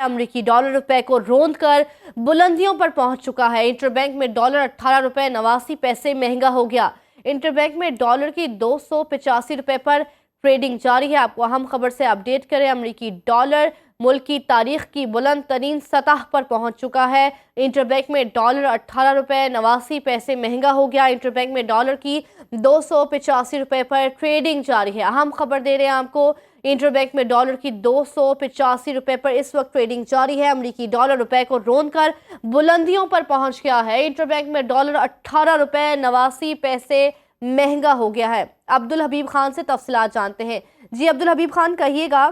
अमरीकी डॉलर रुपए को रोंद कर बुलंदियों पर पहुंच चुका है। इंटरबैंक में डॉलर 18 रुपए 89 पैसे महंगा हो गया। इंटरबैंक में डॉलर की 285 रुपए पर ट्रेडिंग जारी है। आपको अहम खबर से अपडेट करें। अमरीकी डॉलर मुल्क की तारीख की बुलंद तरीन सतह पर पहुंच चुका है। इंटरबैंक में डॉलर 18 रुपए 89 पैसे महंगा हो गया। इंटरबैंक में डॉलर की 285 रुपए पर ट्रेडिंग जारी है। अहम खबर दे रहे हैं आपको। इंटरबैंक में डॉलर की 285 रुपए पर इस वक्त ट्रेडिंग जारी है। अमरीकी डॉलर रुपए को रोंद कर बुलंदियों पर पहुंच गया है। इंटरबैंक में डॉलर 18 रुपए 89 पैसे महंगा हो गया है। अब्दुल हबीब खान से तफसीलात जानते हैं। जी अब्दुल हबीब खान, कहिएगा।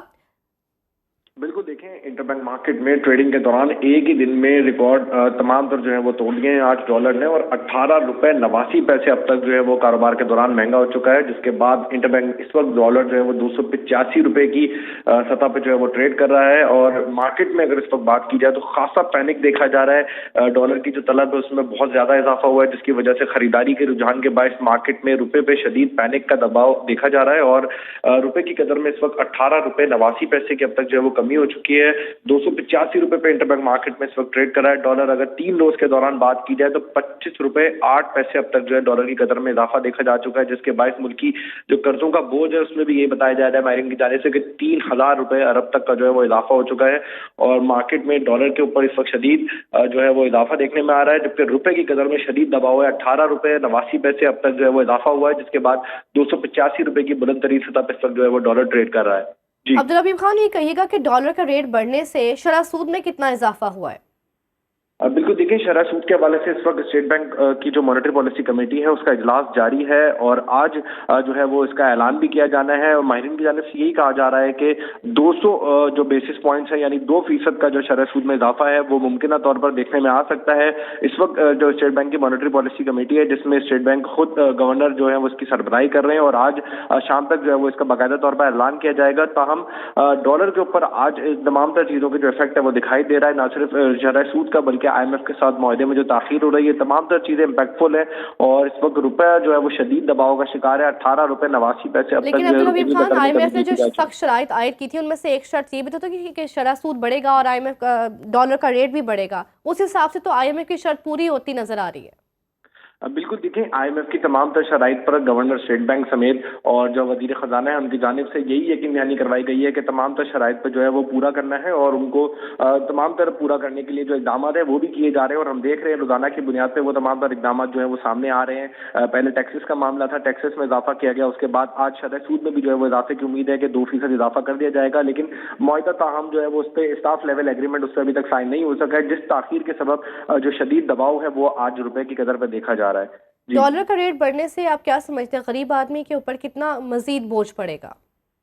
बिल्कुल, देखें, इंटरबैंक मार्केट में ट्रेडिंग के दौरान एक ही दिन में रिकॉर्ड तमाम तर जो है वो तोड़ दिए हैं आज डॉलर ने, और 18 रुपए 89 पैसे अब तक जो है वो कारोबार के दौरान महंगा हो चुका है। जिसके बाद इंटरबैंक इस वक्त डॉलर जो है वो 285 रुपए की सतह पे जो है वो ट्रेड कर रहा है। और मार्केट में अगर इस वक्त बात की जाए तो खासा पैनिक देखा जा रहा है। डॉलर की जो तलब है उसमें बहुत ज्यादा इजाफा हुआ है, जिसकी वजह से खरीदारी के रुझान के बायस मार्केट में रुपए पे शदीद पैनिक का दबाव देखा जा रहा है। और रुपए की कदर में इस वक्त 18 रुपए 89 पैसे की अब तक जो है वो कमी हो चुकी है। 285 रुपए पे इंटरबैंक मार्केट में इस वक्त ट्रेड कर रहा है डॉलर। अगर 3 रोज के दौरान बात की जाए तो 25 रुपए 8 पैसे अब तक जो है डॉलर की कदर में इजाफा देखा जा चुका है, जिसके बायस मुल्क की जो कर्जों का बोझ है उसमें भी ये बताया जा रहा है माहिरीन की जाने से कि 3000 रुपए अरब तक का जो है वो इजाफा हो चुका है। और मार्केट में डॉलर के ऊपर इस वक्त शदीद जो है वो इजाफा देखने में आ रहा है, जबकि रुपए की कदर में शदीद दबाव है। 18 रुपए 89 पैसे अब तक जो है वो इजाफा हुआ है, जिसके बाद 285 रुपए की बुलंद तरीन सतह पर इस वक्त जो है वो डॉलर ट्रेड कर रहा है। अब्दुल हबीब खान, ये कहिएगा कि डॉलर का रेट बढ़ने से शरह सूद में कितना इजाफा हुआ है? बिल्कुल, देखिए, शरह सूद के हवाले से इस वक्त स्टेट बैंक की जो मॉनेटरी पॉलिसी कमेटी है उसका इजलास जारी है, और आज जो है वो इसका ऐलान भी किया जाना है। और माहिरीन की जानिब से यही कहा जा रहा है कि 200 जो बेसिस पॉइंट्स है यानी 2% का जो शरह सूद में इजाफा है वो मुमकिन तौर पर देखने में आ सकता है। इस वक्त जो स्टेट बैंक की मॉनेटरी पॉलिसी कमेटी है, जिसमें स्टेट बैंक खुद गवर्नर जो है वो इसकी सरबराही कर रहे हैं, और आज शाम तक जो है वो इसका बाकायदा तौर पर ऐलान किया जाएगा। ताहम डॉलर के ऊपर आज तमाम तर चीज़ों के जो इफेक्ट है वो दिखाई दे रहा है, ना सिर्फ शरह सूद का बल्कि IMF के साथ मुआहदे में जो ताखीर हो रही है, तमाम तर चीजें इम्पैक्टफुल है। और इस वक्त रुपया जो है वो शदीद दबाव का शिकार है। 18 रुपए 89 पैसे अब तक। लेकिन अब्दुल हबीब खान, IMF ने जो सख्त शराइत आयद की थी उनमें से एक शर्त ये भी तो थी कि शरह सूद बढ़ेगा और IMF का डॉलर का रेट भी बढ़ेगा। उस हिसाब से तो IMF की शर्त पूरी होती नजर आ रही है। बिल्कुल, देखिए, IMF की तमाम तर शराइत पर गवर्नर स्टेट बैंक समेत और जो वजीर खजाना है उनकी जानिब से यही यकीन दहानी करवाई गई है कि तमाम तर शराइत पर जो है वो पूरा करना है, और उनको तमाम तर पूरा करने के लिए जो इकदाम है वो भी किए जा रहे हैं। और हम देख रहे हैं रोजाना की बुनियाद पर वो तमाम तर इकदाम जो है वो सामने आ रहे हैं। पहले टैक्सेस का मामला था, टैक्सेस में इजाफा किया गया। उसके बाद आज शरह सूद में भी जो है वो इजाफे की उम्मीद है कि 2% इजाफा कर दिया जाएगा। लेकिन मुआहदा ताहम जो है वो उस पर स्टाफ लेवल एग्रीमेंट उस पर अभी तक साइन नहीं हो सका है, जिस ताखीर के सबब जो शदीद दबाव है वो आज रुपए की कदर पर देखा जा रहा है। डॉलर का रेट बढ़ने से आप क्या समझते हैं, गरीब आदमी के ऊपर कितना मजीद बोझ पड़ेगा?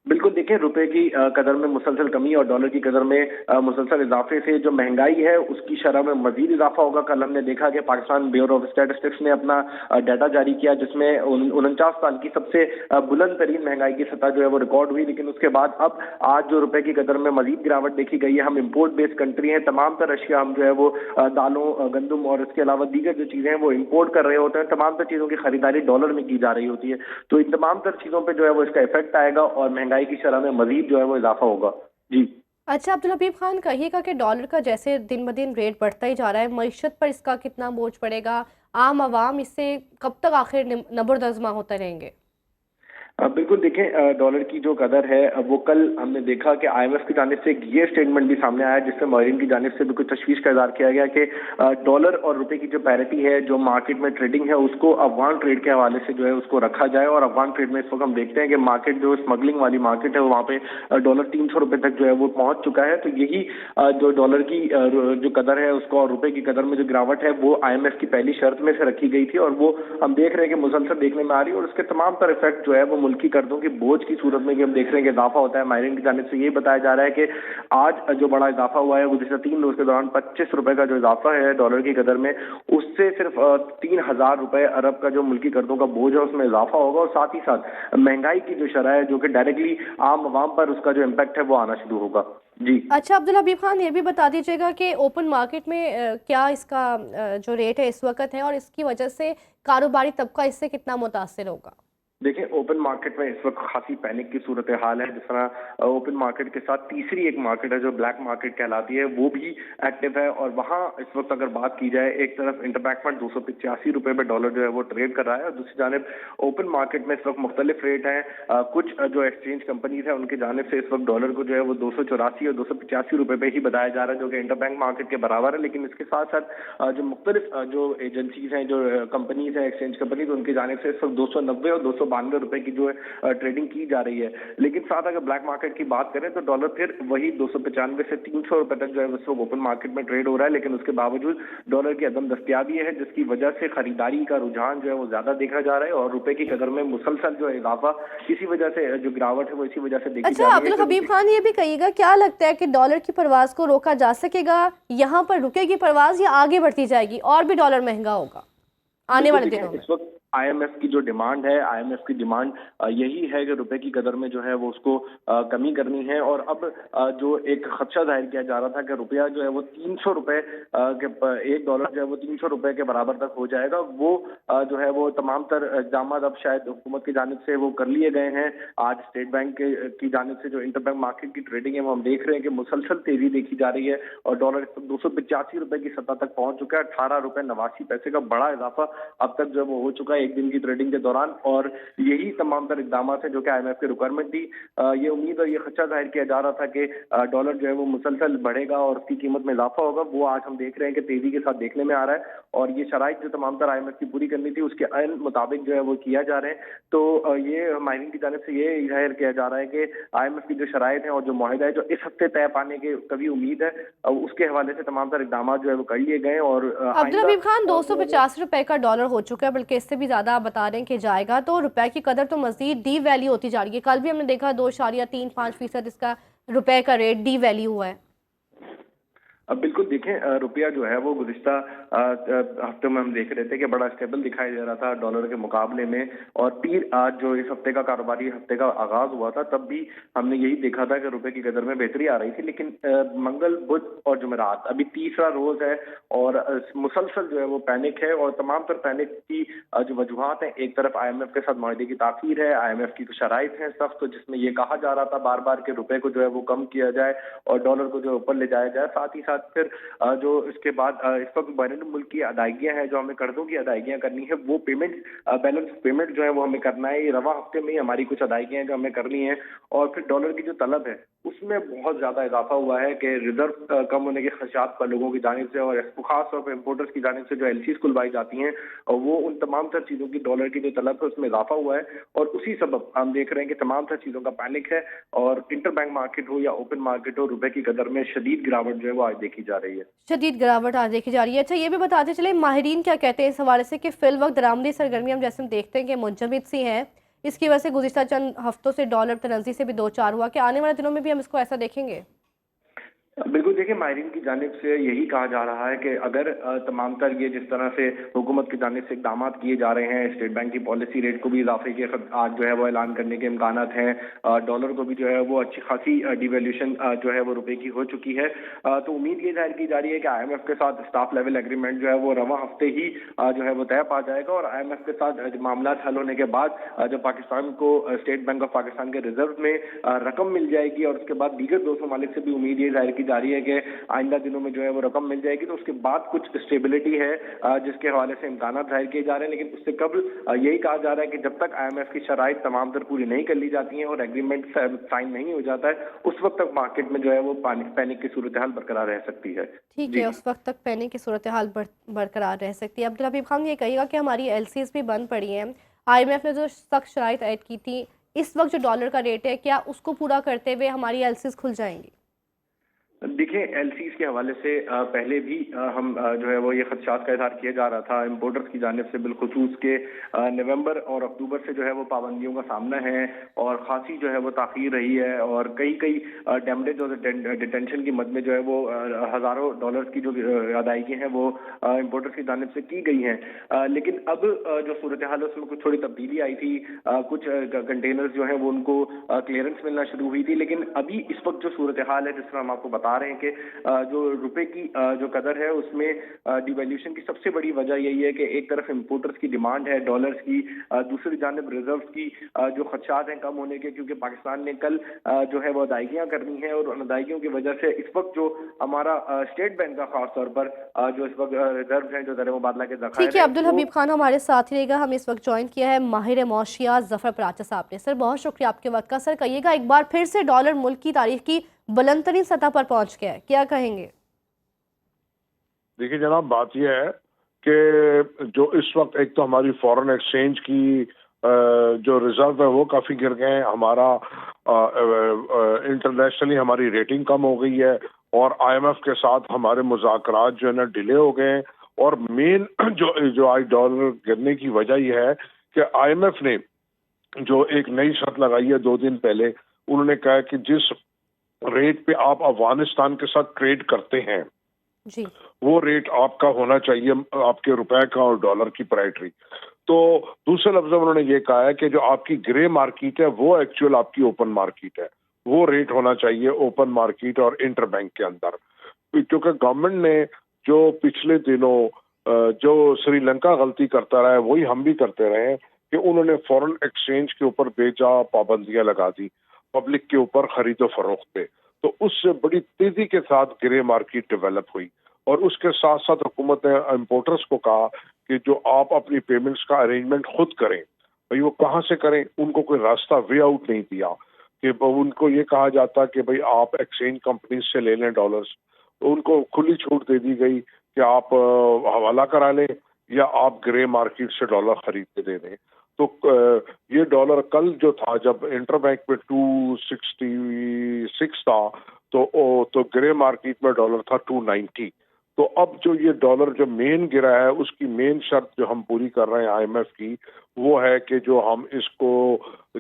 बिल्कुल, देखिए, रुपए की कदर में मुसलसल कमी और डॉलर की कदर में मुसलसल इजाफे से जो महंगाई है उसकी शरह में मजीद इजाफा होगा। कल हमने देखा कि पाकिस्तान ब्यूरो ऑफ स्टैटिस्टिक्स ने अपना डाटा जारी किया, जिसमें 49 साल की सबसे बुलंद तरीन महंगाई की सतह जो है वो रिकॉर्ड हुई। लेकिन उसके बाद अब आज जो रुपए की कदर में मजीद गिरावट देखी गई है। हम इम्पोर्ट बेस्ड कंट्री हैं, तमाम तर अशिया हम जो है वो दालों, गंदम और इसके अलावा दीगर जो चीज़ें हैं वो इम्पोर्ट कर रहे होते हैं। तमाम तर चीज़ों की खरीदारी डॉलर में की जा रही होती है, तो इन तमाम तर चीज़ों पर जो है वो इसका इफेक्ट आएगा और महंगाई की शरह में मजीद जो है वो इजाफा होगा। जी अच्छा अब्दुल हबीब खान, कहिएगा कि डॉलर का जैसे दिन ब दिन रेट बढ़ता ही जा रहा है, मईशत पर इसका कितना बोझ पड़ेगा? आम आवाम इससे कब तक आखिर नबुर्द-अज़मा होते रहेंगे? बिल्कुल, देखें, डॉलर की जो कदर है वो कल हमने देखा कि IMF की जानिब से एक ये स्टेटमेंट भी सामने आया, जिससे माहिरीन की जानिब से भी कुछ तशवीश का इज़हार किया गया कि डॉलर और रुपए की जो पैरिटी है, जो मार्केट में ट्रेडिंग है, उसको अफगान ट्रेड के हवाले से जो है उसको रखा जाए। और अफगान ट्रेड में इस वक्त हम देखते हैं कि मार्केट जो स्मगलिंग वाली मार्केट है वहाँ पे डॉलर 300 रुपए तक जो है वो पहुंच चुका है। तो यही जो डॉलर की जो कदर है उसको और रुपए की कदर में जो गिरावट है वो IMF की पहली शर्त में से रखी गई थी, और वो हम देख रहे हैं कि मुसलसल देखने में आ रही है। और उसके तमाम तर इफेक्ट जो है वो मुल्की कर्जों की बोझ की सूरत में भी हम देख रहे हैं कि इजाफा होता है। माहिरीन की जानिब से ये बताया जा रहा है कि आज जो बड़ा इजाफा हुआ है वो पिछले 3 रोज के दौरान 25 रुपए का जो इजाफा है डॉलर की कदर में, उससे सिर्फ 3000 रुपए अरब का जो मुल्की कर्जों का बोझ है उसमें इजाफा होगा। और साथ ही साथ महंगाई की जो शरह है जो कि डायरेक्टली आम आवाम पर उसका जो इम्पैक्ट है वो आना शुरू होगा। जी अच्छा अब्दुल हबीब खान, ये भी बता दीजिएगा कि ओपन मार्केट में क्या इसका जो रेट है इस वक्त है, और इसकी वजह से कारोबारी तबका इससे कितना मुतासिर होगा? देखें, ओपन मार्केट में इस वक्त खासी पैनिक की सूरत हाल है। जिस तरह ओपन मार्केट के साथ तीसरी एक मार्केट है जो ब्लैक मार्केट कहलाती है, वो भी एक्टिव है। और वहां इस वक्त अगर बात की जाए, एक तरफ इंटरबैंक में 285 रुपए पे डॉलर जो है वो ट्रेड कर रहा है, और दूसरी जानिब ओपन मार्केट में इस वक्त मुख्तलिफ रेट हैं। कुछ जो एक्सचेंज कंपनीज है उनकी जानिब से इस वक्त डॉलर को जो है वो 284 और 285 रुपए पे ही बताया जा रहा है, जो कि इंटरबैंक मार्केट के बराबर है। लेकिन इसके साथ साथ जो मुख्तलिफ जो एजेंसीज हैं, जो कंपनीज हैं, एक्सचेंज कंपनीज, उनकी जानिब से इस वक्त 290 और 292 रुपए की जो है ट्रेडिंग की जा रही है। लेकिन साथ अगर ब्लैक मार्केट की बात करें तो डॉलर फिर वही 295 से 300 रुपए तक जो है इस वक्त ओपन मार्केट में ट्रेड हो रहा है। लेकिन उसके बावजूद डॉलर की अदम दस्तयाबी है, जिसकी वजह से खरीदारी का रुझान जो है वो ज्यादा देखा जा रहा है, और रुपए की कदर में मुसलसल जो है इजाफा इसी वजह से, जो गिरावट है वो इसी वजह से देखी अच्छा, जा रही अब्दुल है। हबीब खान, ये भी कहिएगा, क्या लगता है कि डॉलर की परवाज को रोका जा सकेगा? यहाँ पर रुकेगी परवाज या आगे बढ़ती जाएगी और भी डॉलर महंगा होगा आने वाले दिनों में? इस वक्त आईएमएफ की जो डिमांड है, आईएमएफ की डिमांड यही है कि रुपए की कदर में जो है वो उसको कमी करनी है। और अब जो एक खदशा जाहिर किया जा रहा था कि रुपया जो है वो 300 रुपए के एक डॉलर जो है वो 300 रुपए के बराबर तक हो जाएगा, वो जो है वो तमाम तर इक़दाम अब शायद हुकूमत की जानिब से वो कर लिए गए हैं। आज स्टेट बैंक की जानिब से जो इंटरबैंक मार्केट की ट्रेडिंग है वो हम देख रहे हैं कि मुसलसल तेजी देखी जा रही है, और डॉलर 285 रुपए की सतह तक पहुंच चुका है। 18 रुपए 89 पैसे का बड़ा इजाफा अब तक जो वो हो चुका है एक दिन की ट्रेडिंग के दौरान। और यही तमाम तर इकदाम है जो कि आईएमएफ की रिक्वायरमेंट थी। ये उम्मीद और ये खदशा जाहिर किया जा रहा था कि डॉलर जो है वो मुसलसल बढ़ेगा और उसकी कीमत में इजाफा होगा, वो आज हम देख रहे हैं कि तेजी के साथ देखने में आ रहा है। और ये शराइत जो तमाम तर आईएमएफ की पूरी करनी थी उसके अन मुताबिक जो है वो किया जा रहे हैं। तो ये माहिरीन की जानिब से ये जाहिर किया जा रहा है कि आईएमएफ की जो शराइत है और जो मुआहिदा है जो इस हफ्ते तय पाने की कभी उम्मीद है, उसके हवाले से तमाम तर इकदाम जो है वो कर लिए गए। और अब्दुल हबीब खान, 250 रुपए का डॉलर हो चुका है, बल्कि इससे भी ज्यादा आप बता रहे हैं कि जाएगा, तो रुपए की कदर तो मजीद डी वैल्यू होती जा रही है। कल भी हमने देखा 2.35% इसका रुपए का रेट डी वैल्यू हुआ है। अब बिल्कुल देखें, रुपया जो है वो गुज़िश्ता हफ्ते में हम देख रहे थे कि बड़ा स्टेबल दिखाई दे रहा था डॉलर के मुकाबले में। और पीर आज जो इस हफ्ते का कारोबारी हफ्ते का आगाज हुआ था, तब भी हमने यही देखा था कि रुपए की कदर में बेहतरी आ रही थी। लेकिन मंगल, बुध और जुमेरात अभी तीसरा रोज है, और मुसलसल जो है वो पैनिक है। और तमाम तर पैनिक की जो वजूहात हैं, एक तरफ आईएमएफ के साथ मुआहदे की ताखीर है, आईएमएफ की शराइत हैं सख्त, तो जिसमें ये कहा जा रहा था बार बार कि रुपए को जो है वो कम किया जाए और डॉलर को जो है ऊपर ले जाया जाए। साथ ही साथ फिर जो इसके बाद इस वक्त बैरून मुल्क की अदायगियां हैं, जो हमें कर्जों की अदायगियां करनी है, वो पेमेंट, बैलेंस पेमेंट जो है वो हमें करना है। ये रवा हफ्ते में ही हमारी कुछ अदायगियां हैं जो हमें करनी है। और फिर डॉलर की जो तलब है उसमें बहुत ज्यादा इजाफा हुआ है कि रिजर्व कम होने के खदशात पर लोगों की जानिब से, और खास तौर पर इम्पोर्टर्स की जानिब से जो एलसीज खुलवाई जाती हैं, और वो उन तमाम तर चीजों की डॉलर की जो तलब है उसमें इजाफा हुआ है। और उसी सबब हम देख रहे हैं कि तमाम तर चीजों का पैनिक है, और इंटरबैंक मार्केट हो या ओपन मार्केट हो, रुपए की कदर में शदीद गिरावट जो है वो आज देखी जा रही है। शदीद गिरावट आज देखी जा रही है। अच्छा, ये भी बताते चले, माहिरीन क्या कहते हैं इस हवाले से कि फिल वक्त दरामदी सरगर्मियां जैसे हम देखते हैं कि मुंजमद सी हैं, इसकी वजह से गुज़िश्ता चंद हफ्तों से डॉलर तनज़ी से भी दो चार हुआ, कि आने वाले दिनों में भी हम इसको ऐसा देखेंगे? बिल्कुल देखिए, माहिरीन की जानिब से यही कहा जा रहा है कि अगर तमाम तर ये जिस तरह से हुकूमत की जानिब से इक़दाम किए जा रहे हैं, स्टेट बैंक की पॉलिसी रेट को भी इजाफे के आज जो है वो ऐलान करने के इम्कानात हैं, डॉलर को भी जो है वो अच्छी खासी डिवैल्यूशन जो है वो रुपए की हो चुकी है। तो उम्मीद ये जाहिर की जा रही है कि आईएमएफ के साथ स्टाफ लेवल एग्रीमेंट जो है वो रवा हफ्ते ही जो है वो तय पा जाएगा। और आईएमएफ के साथ मामला हल होने के बाद जब पाकिस्तान को स्टेट बैंक ऑफ पाकिस्तान के रिजर्व में रकम मिल जाएगी, और उसके बाद दीगर 200 ममालिक से भी उम्मीद ये जाहिर जा रही है कि आइंदा दिनों में जो है वो रकम मिल जाएगी, तो उसके बाद कुछ स्टेबिलिटी है जिसके हवाले से इम्कान जाहिर किए जा रहे हैं। लेकिन उससे कबल यही कहा जा रहा है कि जब तक आईएमएफ की शराइत तमाम तर पूरी नहीं कर ली जाती हैं और एग्रीमेंट साइन नहीं हो जाता है, उस वक्त तक मार्केट में जो है वो पैनिक की सूरत हाल बरकरार रह सकती है। ठीक है, उस वक्त तक पैनिक की सूरत हाल बरकरार रह सकती है। अब्दुल हबीब खान, ये कहिएगा कि हमारी एलसीज भी बंद पड़ी हैं, आईएमएफ ने जो सख्त शराइत ऐड की थी, इस वक्त जो डॉलर का रेट है, क्या उसको पूरा करते हुए हमारी एलसीज खुल जाएंगी? देखिए, एलसीज के हवाले से पहले भी हम जो है वो ये खदशात का इजहार किया जा रहा था इम्पोर्टर्स की जानिब से, बिलखुसूस के नवंबर और अक्टूबर से जो है वो पाबंदियों का सामना है, और खासी जो है वो ताख़ीर रही है, और कई डैमेज और डिटेंशन की मद में जो है वो हज़ारों डॉलर्स की जो अदायगी हैं वो इम्पोर्टर्स की जानिब से की गई हैं। लेकिन अब जो सूरत हाल है उसमें कुछ थोड़ी तब्दीली आई थी। कुछ कंटेनर्स जो हैं वो उनको क्लियरेंस मिलना शुरू हुई थी। लेकिन अभी इस वक्त जो सूरत हाल है, जिस तरह हम आपको बता بتا رہے ہیں کہ جو روپے کی جو قدر ہے اس میں ڈیویلیوشن کی سب سے بڑی وجہ یہی ہے کہ ایک طرف امپورٹرز کی ڈیمانڈ ہے ڈالرز کی، دوسری جانب ریزروز کی جو خدشات ہیں کم ہونے کے، کیونکہ پاکستان نے کل جو ہے وہ ادائیگیاں کرنی ہیں اور ان ادائیگیوں کی وجہ سے اس وقت جو ہمارا اسٹیٹ بینک کا خاص طور پر جو اس وقت ریزرو ہیں جو زر مبادلہ کے ذخائر ٹھیک ہے عبدالحبیب خان ہمارے ساتھ رہے گا. ہم اس وقت جوائن کیا ہے ماہر معاشیات ظفر پراچا صاحب نے. سر بہت شکریہ آپ کے وقت کا. سر کہیے گا ایک بار پھر سے ڈالر ملک کی تاریخ کی بلند ترین سطح پر پہنچ گیا ہے، کیا کہیں گے؟ دیکھیے جناب، بات یہ ہے کہ جو اس وقت ایک تو ہماری فورن ایکسچینج کی جو ریزرو ہے وہ کافی گر گئے ہیں، ہمارا انٹرنیشنلی ہماری ریٹنگ کم ہو گئی ہے، اور آئی ایم ایف کے ساتھ ہمارے مذاکرات جو ہے نا ڈیلے ہو گئے ہیں. اور مین جو آج ڈالر گرنے کی وجہ یہ ہے کہ آئی ایم ایف نے جو ایک نئی شرط لگائی ہے 2 دن پہلے، انہوں نے کہا کہ جس ریٹ پہ آپ افغانستان کے ساتھ ٹریڈ کرتے ہیں جی وہ ریٹ آپ کا ہونا چاہیے، آپ کے روپے کا اور ڈالر کی پرائٹری. تو دوسرے لفظ انہوں نے یہ کہا ہے کہ جو آپ کی گرے مارکیٹ ہے وہ ایکچوئل آپ کی اوپن مارکیٹ ہے، وہ ریٹ ہونا چاہیے اوپن مارکیٹ اور انٹر بینک کے اندر. کیونکہ گورنمنٹ نے جو پچھلے دنوں جو سری لنکا غلطی کرتا رہا ہے وہی ہم بھی کرتے رہے ہیں کہ انہوں نے فورن ایکسچینج کے اوپر بے جا پابندیاں لگا دی پبلک کے اوپر خرید و فروخت پہ. تو اس سے بڑی تیزی کے ساتھ گرے مارکیٹ ڈیولپ ہوئی، اور اس کے ساتھ ساتھ حکومت نے امپورٹرز کو کہا کہ جو آپ اپنی پیمنٹس کا ارینجمنٹ خود کریں. بھئی وہ کہاں سے کریں؟ ان کو کوئی راستہ وے آؤٹ نہیں دیا کہ ان کو یہ کہا جاتا کہ بھئی آپ ایکسچینج کمپنیز سے لے لیں ڈالرز. ان کو کھلی چھوٹ دے دی گئی کہ آپ حوالہ کرا لیں یا آپ گرے مارکیٹ سے ڈالر خرید کے دے دیں. تو یہ ڈالر کل جو تھا جب انٹر بینک میں 266 تھا تو گرے مارکیٹ میں ڈالر تھا 290. تو اب جو یہ ڈالر جو مین گرا ہے اس کی مین شرط جو ہم پوری کر رہے ہیں آئی ایم ایف کی وہ ہے کہ جو ہم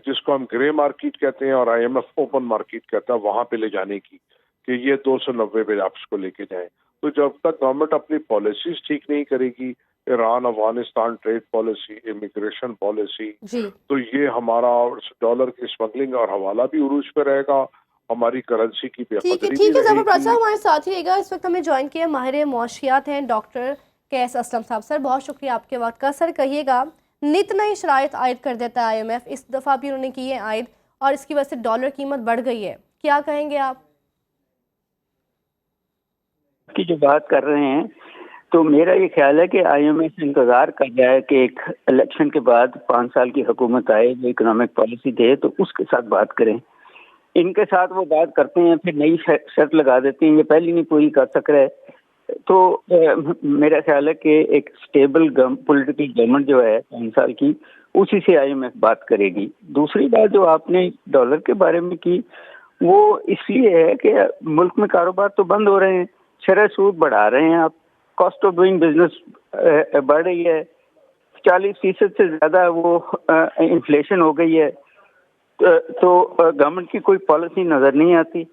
جس کو ہم گرے مارکیٹ کہتے ہیں اور I M F open market کہتا ہے وہاں پہ لے جانے کی، کہ یہ 290 پہ آپ اس کو لے کے جائیں. تو جب تک گورنمنٹ اپنی پالیسیز ٹھیک نہیں کرے گی، Iran Afghanistan trade policy, immigration policy, جی تو یہ ہمارا ڈالر کی اسمگلنگ اور حوالہ بھی عروج پہ رہے گا، ہماری کرنسی کی بے قدری بھی ٹھیک ہے رہے ظفر پراچا گی. ہمارے ساتھ ہی رہے گا. اس وقت ہمیں جوائن کیا ماہر معاشیات ہیں ڈاکٹر قیس اسلم صاحب. سر بہت شکریہ آپ کے وقت کا. سر کہیے گا نت نئی شرائط عائد کر دیتا ہے آئی ایم ایف، اس دفعہ بھی انہوں نے کی ہے عائد، اور اس کی وجہ سے ڈالر قیمت بڑھ گئی ہے، کیا کہیں گے آپ؟ کی جو بات کر رہے ہیں تو میرا یہ خیال ہے کہ آئی ایم ایف انتظار کر جائے کہ ایک الیکشن کے بعد 5 سال کی حکومت آئے جو اکنامک پالیسی دے تو اس کے ساتھ بات کریں. ان کے ساتھ وہ بات کرتے ہیں پھر نئی شرط لگا دیتے ہیں، یہ پہلی نہیں پوری کر سک رہے. تو میرا خیال ہے کہ ایک اسٹیبل پولیٹیکل گورنمنٹ جو ہے 5 سال کی اسی سے آئی ایم ایف بات کرے گی. دوسری بات جو آپ نے ڈالر کے بارے میں کی وہ اس لیے ہے کہ ملک میں کاروبار تو بند ہو رہے ہیں، شرح سود بڑھا رہے ہیں آپ، کاسٹ آف ڈوئنگ بزنس بڑھ رہی ہے، 40% سے زیادہ وہ انفلیشن ہو گئی ہے. تو گورنمنٹ کی کوئی پالیسی نظر نہیں آتی.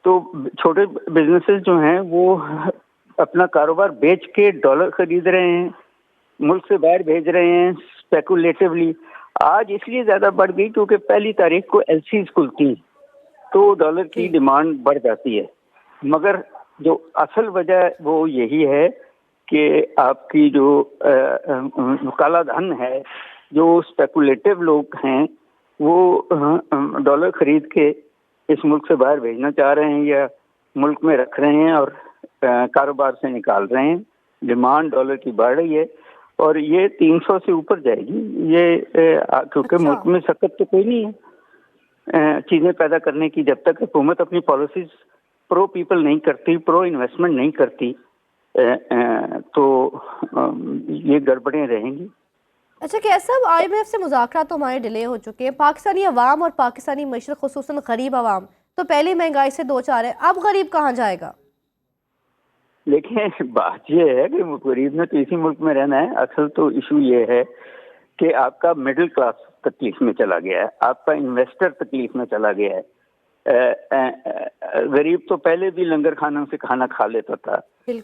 تو چھوٹے بزنسز جو ہیں وہ اپنا کاروبار بیچ کے ڈالر خرید رہے ہیں، ملک سے باہر بھیج رہے ہیں اسپیکولیٹولی. آج اس لیے زیادہ بڑھ گئی کیونکہ 1 تاریخ کو ایل سیز کھلتی ہیں تو ڈالر کی ڈیمانڈ بڑھ جاتی ہے. مگر جو اصل وجہ وہ یہی ہے کہ آپ کی جو کالا دھن ہے، جو اسپیکولیٹو لوگ ہیں وہ ڈالر خرید کے اس ملک سے باہر بھیجنا چاہ رہے ہیں یا ملک میں رکھ رہے ہیں اور کاروبار سے نکال رہے ہیں. ڈیمانڈ ڈالر کی بڑھ رہی ہے اور یہ 300 سے اوپر جائے گی. یہ کیونکہ ملک میں سخت تو کوئی نہیں ہے چیزیں پیدا کرنے کی، جب تک حکومت اپنی پالیسیز پرو پیپل نہیں کرتی، پرو انویسٹمنٹ نہیں کرتی تو یہ گڑبڑیں رہیں گی. اچھا کیسا صاحب، آئی ایم ایف سے مذاکرات تو ہمارے ڈیلے ہو چکے ہیں. پاکستانی عوام اور پاکستانی معیشت خصوصاً غریب عوام تو پہلے مہنگائی سے 2 4 ہے، اب غریب کہاں جائے گا؟ دیکھیں بات یہ ہے کہ غریب نے تو اسی ملک میں رہنا ہے. اصل تو ایشو یہ ہے کہ آپ کا مڈل کلاس تکلیف میں چلا گیا ہے، آپ کا انویسٹر تکلیف میں چلا گیا ہے. غریب تو پہلے بھی لنگر خانوں سے کھانا کھا لیتا تھا،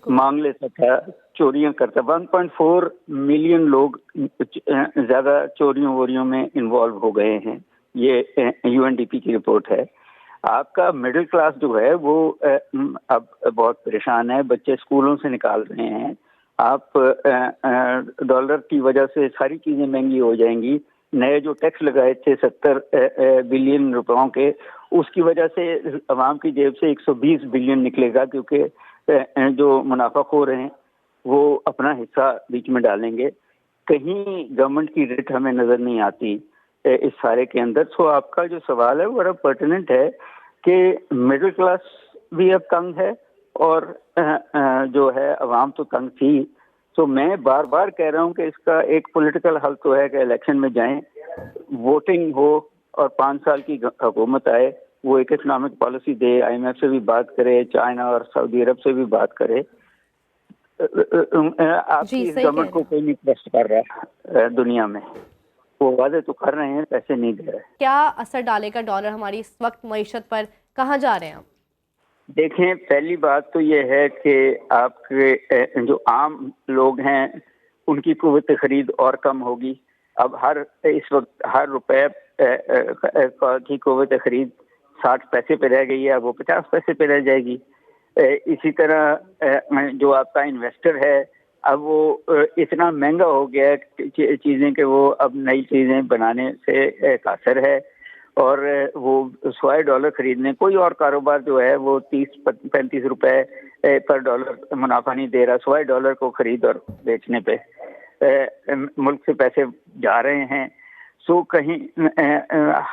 مانگ لیتا تھا، چوریاں کرتا. 1.4 ملین لوگ زیادہ چوریوں ووریوں میں انوالو ہو گئے ہیں، یہ یو این ڈی پی کی رپورٹ ہے. آپ کا مڈل کلاس جو ہے وہ اب بہت پریشان ہے، بچے اسکولوں سے نکال رہے ہیں، آپ ڈالر کی وجہ سے ساری چیزیں مہنگی ہو جائیں گی، نئے جو ٹیکس لگائے تھے 70 بلین روپوں کے، اس کی وجہ سے عوام کی جیب سے 120 بلین نکلے گا، کیونکہ جو منافع خور ہیں وہ اپنا حصہ بیچ میں ڈالیں گے. کہیں گورنمنٹ کی ریٹ ہمیں نظر نہیں آتی اس سارے کے اندر. سو آپ کا جو سوال ہے وہ بڑا پرٹیننٹ ہے کہ مڈل کلاس بھی اب تنگ ہے اور جو ہے عوام تو تنگ تھی. تو میں بار بار کہہ رہا ہوں کہ اس کا ایک پولیٹیکل حل تو ہے کہ الیکشن میں جائیں، ووٹنگ ہو اور 5 سال کی حکومت آئے، وہ ایک اکنامک پالیسی دے، IMF سے بھی بات کرے، چائنا اور سعودی عرب سے بھی بات کرے. آپ کی اس گورنمنٹ کو کوئی نہیں ٹرسٹ کر رہا دنیا میں، وہ وعدے تو کر رہے ہیں، پیسے نہیں دے رہے. کیا اثر ڈالے گا ڈالر ہماری اس وقت معیشت پر؟ کہاں جا رہے ہیں ہم؟ دیکھیں، پہلی بات تو یہ ہے کہ آپ کے جو عام لوگ ہیں ان کی قوت خرید اور کم ہوگی. اب اس وقت ہر روپے کی قوت خرید 60 پیسے پہ رہ گئی ہے، اب وہ 50 پیسے پہ رہ جائے گی. اسی طرح جو آپ کا انویسٹر ہے اب وہ اتنا مہنگا ہو گیا ہے چیزیں کہ وہ اب نئی چیزیں بنانے سے قاصر ہے، اور وہ $100 خریدنے، کوئی اور کاروبار جو ہے وہ 30-35 روپے پر ڈالر منافع نہیں دے رہا. $100 کو خرید اور بیچنے پہ ملک سے پیسے جا رہے ہیں. سو کہیں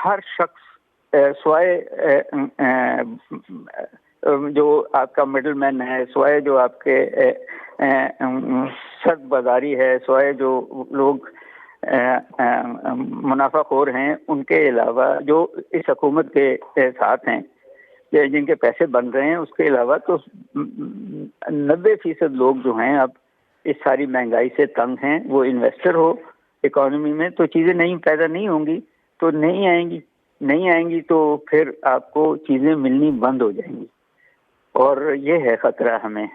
ہر شخص سوائے جو آپ کا مڈل مین ہے، سوائے جو آپ کے سرد بازاری ہے، سوائے جو لوگ منافع خور ہیں، ان کے علاوہ جو اس حکومت کے ساتھ ہیں جن کے پیسے بن رہے ہیں، اس کے علاوہ تو 90% لوگ جو ہیں اب اس ساری مہنگائی سے تنگ ہیں. وہ انویسٹر ہو اکانومی میں تو چیزیں پیدا نہیں ہوں گی تو نہیں آئیں گی تو پھر آپ کو چیزیں ملنی بند ہو جائیں گی، اور یہ ہے خطرہ ہمیں.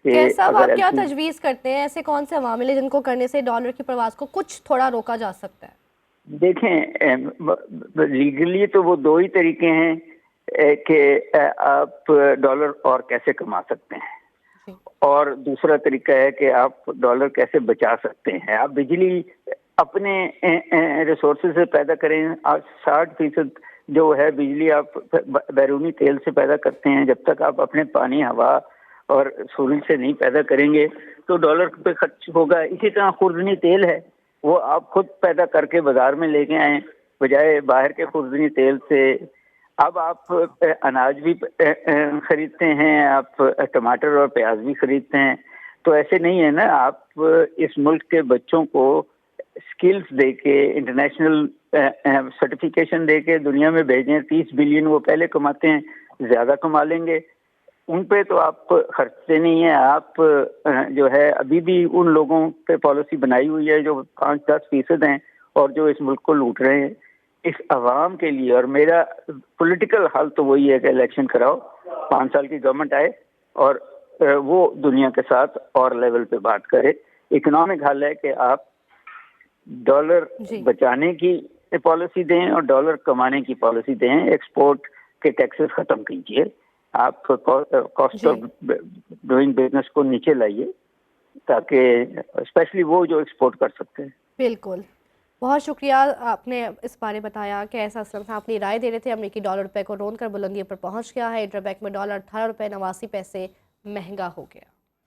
صاحب آپ کیا تجویز کرتے ہیں؟ ایسے کون سے عوامل ہیں جن کو کرنے سے ڈالر کی پرواز کو کچھ تھوڑا روکا جا سکتا ہے؟ دیکھیں، لیگلی تو وہ 2 ہی طریقے ہیں کہ آپ ڈالر اور کیسے کما سکتے ہیں، اور دوسرا طریقہ ہے کہ آپ ڈالر کیسے بچا سکتے ہیں. آپ بجلی اپنے ریسورسز سے پیدا کریں. 60% جو ہے بجلی آپ بیرونی تیل سے پیدا کرتے ہیں. جب تک آپ اپنے پانی، ہوا اور سورج سے نہیں پیدا کریں گے تو ڈالر پہ خرچ ہوگا. اسی طرح خوردنی تیل ہے، وہ آپ خود پیدا کر کے بازار میں لے کے آئیں بجائے باہر کے خوردنی تیل سے. اب آپ اناج بھی خریدتے ہیں، آپ ٹماٹر اور پیاز بھی خریدتے ہیں، تو ایسے نہیں ہے نا. آپ اس ملک کے بچوں کو سکلز دے کے، انٹرنیشنل سرٹیفیکیشن دے کے دنیا میں بھیجیں. 30 بلین وہ پہلے کماتے ہیں، زیادہ کما لیں گے. ان پہ تو آپ خرچتے نہیں ہیں. آپ جو ہے ابھی بھی ان لوگوں پہ پالیسی بنائی ہوئی ہے جو 5-10% ہیں اور جو اس ملک کو لوٹ رہے ہیں. اس عوام کے لیے، اور میرا پولیٹیکل حل تو وہی ہے کہ الیکشن کراؤ، 5 سال کی گورنمنٹ آئے اور وہ دنیا کے ساتھ اور لیول پہ بات کرے. اکنامک حل ہے کہ آپ ڈالر بچانے کی پالیسی دیں اور ڈالر کمانے کی پالیسی دیں. ایکسپورٹ کے ٹیکسز ختم کیجیے، آپ کاسٹ آف ڈوئنگ بزنس کو نیچے لائیے تاکہ اسپیشلی وہ جو ایکسپورٹ کر سکتے ہیں. بالکل، بہت شکریہ. آپ نے اس بارے بتایا کہ ایسا اسلم اپنی رائے دے رہے تھے. امریکی ڈالر روپے کو رون کر بلندیوں پر پہنچ گیا ہے. انٹر بینک میں ڈالر 18 روپے 89 پیسے مہنگا ہو گیا.